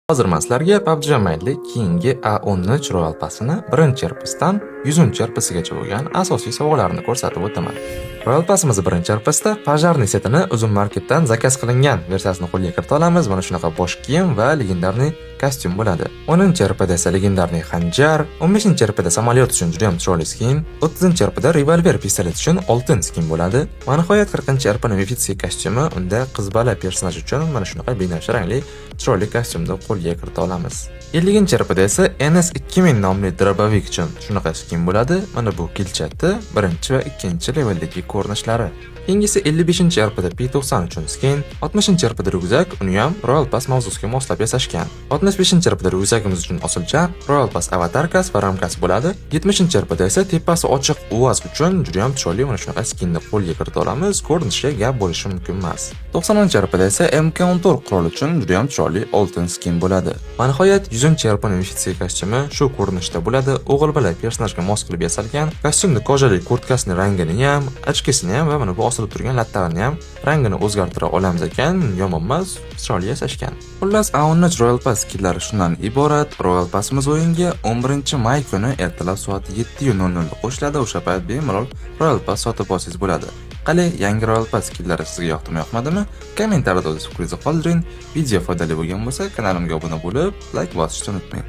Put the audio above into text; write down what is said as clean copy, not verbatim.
Hozir men sizlarga PUBG Mobile keyingi A13 Royal Pass'ini birinchi RPSdan 100 RPSgacha bo'lgan asosiy sovg'alarni ko'rsatib o'taman. Royal Pass'imiz birinchi RPSda Pojarniy setini Uzun Marketdan zakaz qilingan versiyasini qo'lga kirita olamiz. Mana shunaqa bosh kiyim va legendarniy kostyum bo'ladi. 10-RPda esa legendarniy xanjar, 15-RPda samolyot uchun juda ham chiroyli skin, 30-RPda revolver pistolet uchun oltin skin bo'ladi. Va nihoyat 40-RPning mifitskiy kostyumi, unda qizbala personaj uchun mana shunaqa binafsha rangli chiroyli kostyumni qo'lga kirita olamiz. 50-RPda esa NS2000 nomli drobovik uchun shunaqa skin bo'ladi. Mana bu kilchati birinchi va ikkinchi leveldagi ko'rinishlari. Keyingisi 55-RPda P90 uchun skin, 60-RPda ryukzak, uni ham Royal Pass mavzusiga moslab yasashgan. 65-RPda ryukzagimiz uchun osilcha, Royal Pass avatarkasi va ramkasi bo'ladi. 70-RPda esa tepasi ochiq UAZ uchun juda ham chiroyli mana shunaqa skinni qo'lga kirita olamiz. Ko'rinishiga gap bo'lishi mumkin emas. 90-RPda esa MK14 qurol uchun juda ham chiroyli oltin skin bo'ladi. Va nihoyat 100-RPning mifitskiy kostyumi shu ko'rinishda bo'ladi. O'g'il bola personajga mos qilib yasalgan. Kostyumning kojali kurtkasining rangini ham, ochkasini ham va mana bu osilib turgan lattarini ham rangini o'zgartira olamiz ekan. Yomon emas, chiroyli yasashgan. Xullas, A13 Royal Pass skillari shundan iborat. Royal Passimiz o'yinga 11-may kuni ertalab soat 7:00 da qo'shiladi. O'sha payt bemalol Royal Pass sotib olsangiz bo'ladi. Qale, yangi Royal Pass skillari sizga yoqdimi, yoqmadimi? Kommentariyada o'z fikringizni qoldiring. Video foydali bo'lgan bo'lsa, kanalimga obuna bo'lib, like bosishni unutmang.